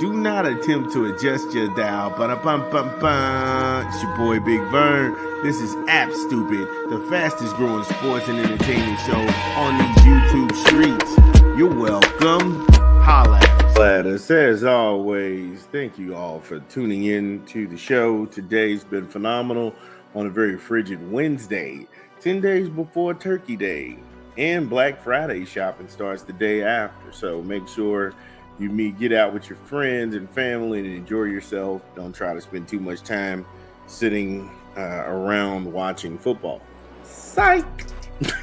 Do not attempt to adjust your dial. Ba-da-bum-bum-bum. It's your boy Big Vern. This is App Stupid, the fastest growing sports and entertainment show on these YouTube streets. You're welcome. Holla at us. As always, thank you all for tuning in to the show. Today's been phenomenal on a very frigid Wednesday, 10 days before Turkey Day. And Black Friday shopping starts the day after. So make sure you get out with your friends and family and enjoy yourself. Don't try to spend too much time sitting around watching football. Psych!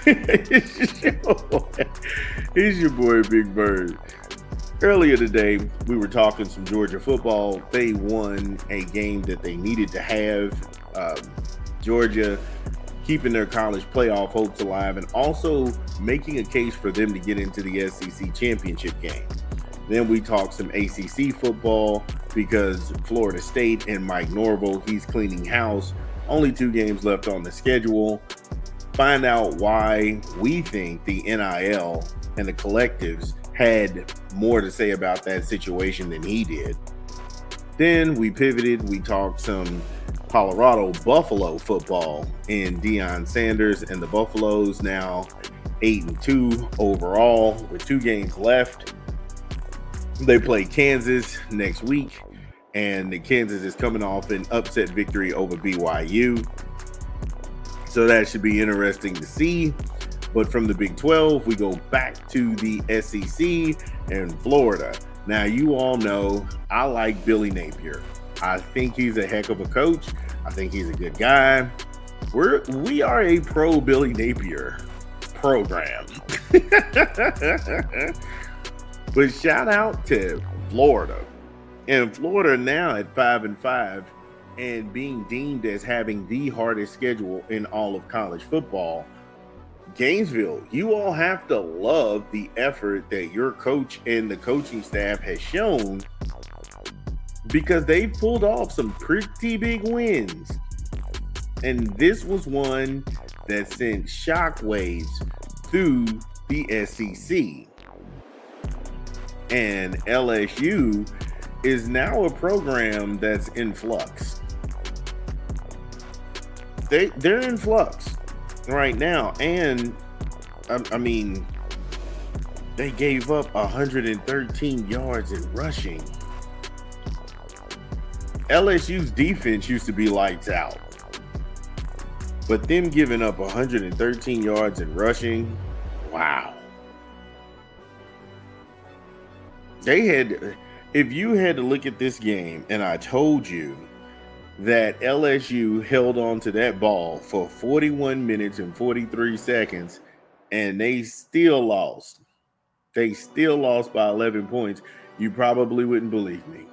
It's your boy Big Bird. Earlier today, we were talking some Georgia football. They won a game that they needed to have. Georgia keeping their college playoff hopes alive and also making a case for them to get into the SEC championship game. Then we talk some ACC football because Florida State and Mike Norvell, he's cleaning house. Only 2 games left on the schedule. Find out why we think the NIL and the collectives had more to say about that situation than he did. Then we pivoted. We talked some Colorado Buffalo football and Deion Sanders and the Buffaloes now 8-2 overall with 2 games left. They play Kansas next week, and the Kansas is coming off an upset victory over BYU. So that should be interesting to see. But from the Big 12, we go back to the SEC and Florida. Now, you all know I like Billy Napier. I think he's a heck of a coach. I think he's a good guy. We are a pro Billy Napier program. But shout out to Florida. And Florida now at 5-5 and being deemed as having the hardest schedule in all of college football. Gainesville, you all have to love the effort that your coach and the coaching staff has shown because they pulled off some pretty big wins. And this was one that sent shockwaves through the SEC. And LSU is now a program that's in flux. They're in flux right now. And I mean, they gave up 113 yards in rushing. LSU's defense used to be lights out. But them giving up 113 yards in rushing, wow. If you had to look at this game and I told you that LSU held on to that ball for 41 minutes and 43 seconds and they still lost by 11 points, you probably wouldn't believe me.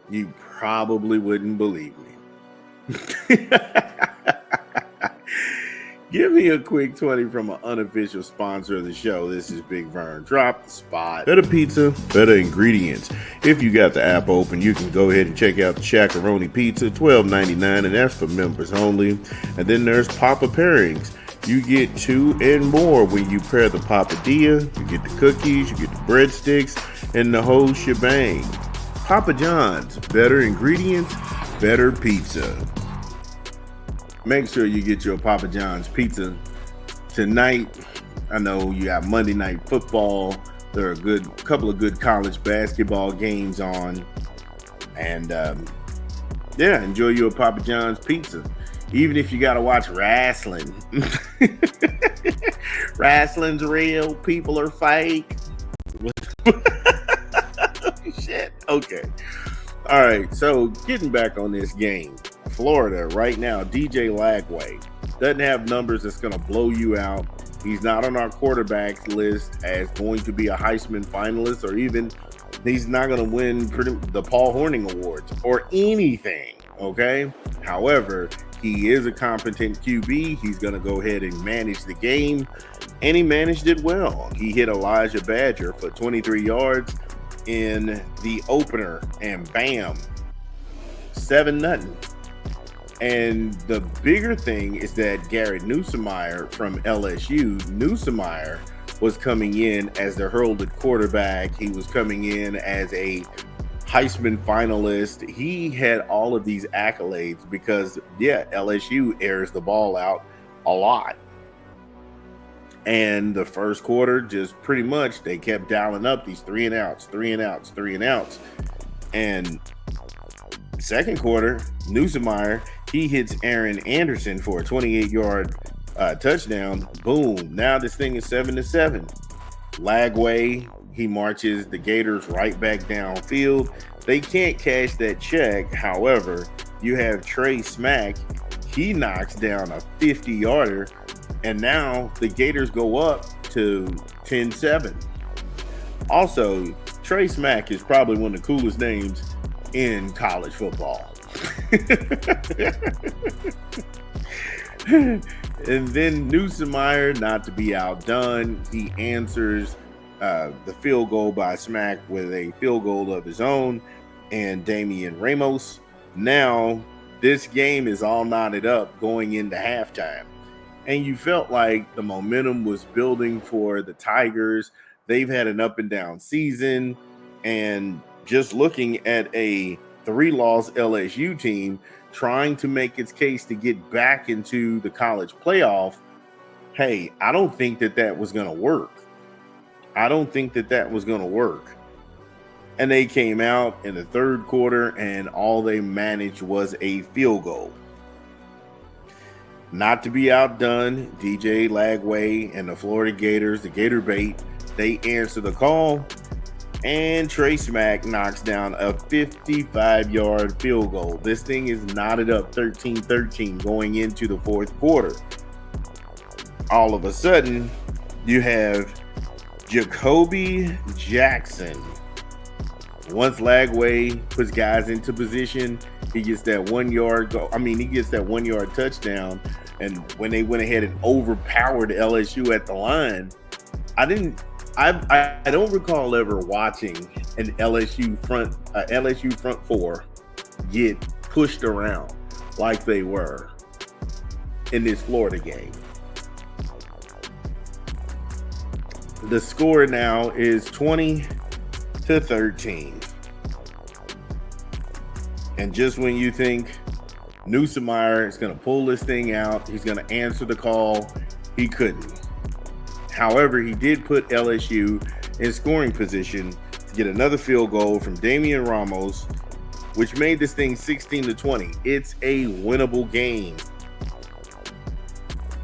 You probably wouldn't believe me. Give me a quick 20 from an unofficial sponsor of the show. This is Big Vern. Drop the spot. Better pizza, better ingredients. If you got the app open, you can go ahead and check out the Shaq-a-Roni Pizza, $12.99, and that's for members only. And then there's Papa Pairings. You get 2 and more when you pair the papadilla. You get the cookies, you get the breadsticks, and the whole shebang. Papa John's, better ingredients, better pizza. Make sure you get your Papa John's pizza tonight. I know you have Monday Night Football. There are a couple of good college basketball games on. And enjoy your Papa John's pizza. Even if you got to watch wrestling. Wrestling's real. People are fake. Shit. Okay. All right. So getting back on this game. Florida right now, DJ Lagway doesn't have numbers that's going to blow you out. He's not on our quarterback list as going to be a Heisman finalist, or even he's not going to win the Paul Hornung Awards or anything, okay? However, he is a competent QB. He's going to go ahead and manage the game, and he managed it well. He hit Elijah Badger for 23 yards in the opener, and bam, 7-0. And the bigger thing is that Garrett Nussmeier from LSU, was coming in as the Heralded quarterback. He was coming in as a Heisman finalist. He had all of these accolades because, LSU airs the ball out a lot. And the first quarter, just pretty much, they kept dialing up these 3 and outs. And second quarter, Nussmeier, he hits Aaron Anderson for a 28-yard touchdown. Boom. Now this thing is 7-7. Lagway, he marches the Gators right back downfield. They can't cash that check. However, you have Trey Smack. He knocks down a 50-yarder. And now the Gators go up to 10-7. Also, Trey Smack is probably one of the coolest names in college football. And then Nussmeier, not to be outdone, he answers the field goal by Smack with a field goal of his own and Damian Ramos. Now, this game is all knotted up going into halftime. And you felt like the momentum was building for the Tigers. They've had an up and down season. And just looking at a 3-loss LSU team trying to make its case to get back into the college playoff, hey, I don't think that was going to work. And they came out in the third quarter and all they managed was a field goal. Not to be outdone, DJ Lagway and the Florida Gators, the Gator Bait, they answer the call, and Trey Smack knocks down a 55-yard field goal. This thing is knotted up 13-13 going into the fourth quarter. All of a sudden, you have Jacoby Jackson. Once Lagway puts guys into position, he gets that 1 yard he gets that 1 yard touchdown. And when they went ahead and overpowered LSU at the line, I don't recall ever watching an LSU front four get pushed around like they were in this Florida game. The score now is 20-13. And just when you think Nussmeier is going to pull this thing out, he's going to answer the call, he couldn't. However, he did put LSU in scoring position to get another field goal from Damian Ramos, which made this thing 16-20. It's a winnable game.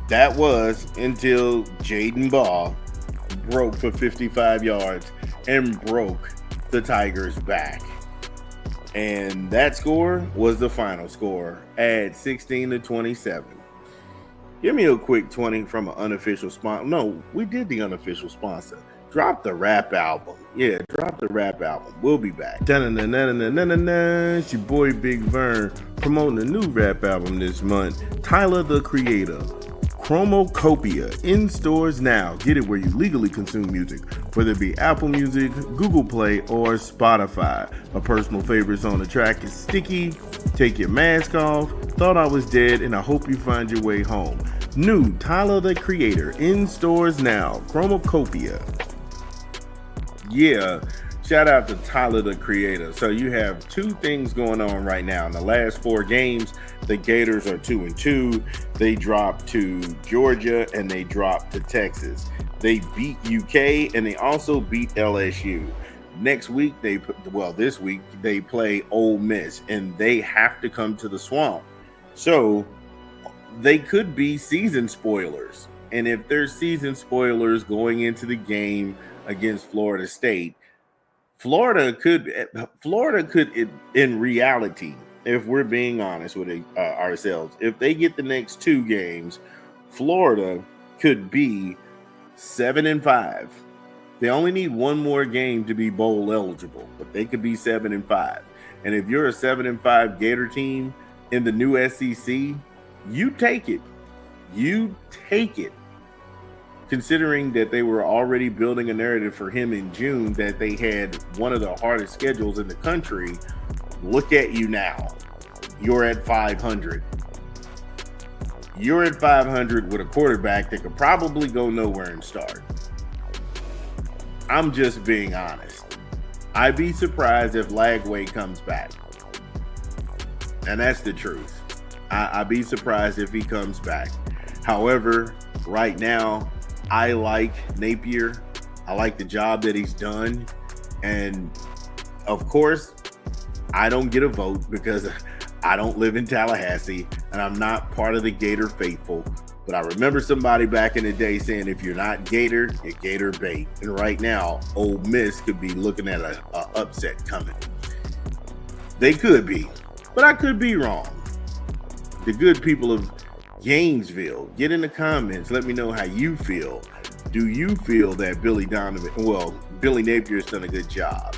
That was until Jaden Baugh broke for 55 yards and broke the Tigers back. And that score was the final score at 16-27. Give me a quick 20 from an unofficial sponsor. No, we did the unofficial sponsor. Drop the rap album. Yeah, drop the rap album. We'll be back. It's your boy Big Vern promoting a new rap album this month. Tyler the Creator. Chromocopia in stores now. Get it where you legally consume music, whether it be Apple Music, Google Play, or Spotify. My personal favorites on the track is Sticky, Take Your Mask Off, Thought I Was Dead, and I Hope You Find Your Way Home. New Tyler the Creator in stores now. Chromocopia. Yeah. Shout out to Tyler the Creator. So you have two things going on right now. In the last 4 games, the Gators are 2-2. They dropped to Georgia and they dropped to Texas. They beat UK and they also beat LSU. This week they play Ole Miss and they have to come to the Swamp. So they could be season spoilers. And if there's season spoilers going into the game against Florida State, Florida could, in reality, if we're being honest with ourselves, if they get the next 2 games, Florida could be 7-5. They only need one more game to be bowl eligible, but they could be 7-5. And if you're a 7-5 Gator team in the new SEC, you take it. You take it. Considering that they were already building a narrative for him in June that they had one of the hardest schedules in the country, look at you now. You're at 500. You're at 500 with a quarterback that could probably go nowhere and start. I'm just being honest. I'd be surprised if Lagway comes back. And that's the truth. I'd be surprised if he comes back. However, right now, I like Napier. I like the job that he's done. And of course, I don't get a vote because I don't live in Tallahassee and I'm not part of the Gator faithful. But I remember somebody back in the day saying, if you're not Gator, you're Gator bait. And right now, Ole Miss could be looking at a upset coming. They could be, but I could be wrong. The good people of Gainesville, get in the comments. Let me know how you feel. Do you feel that Billy Napier's done a good job?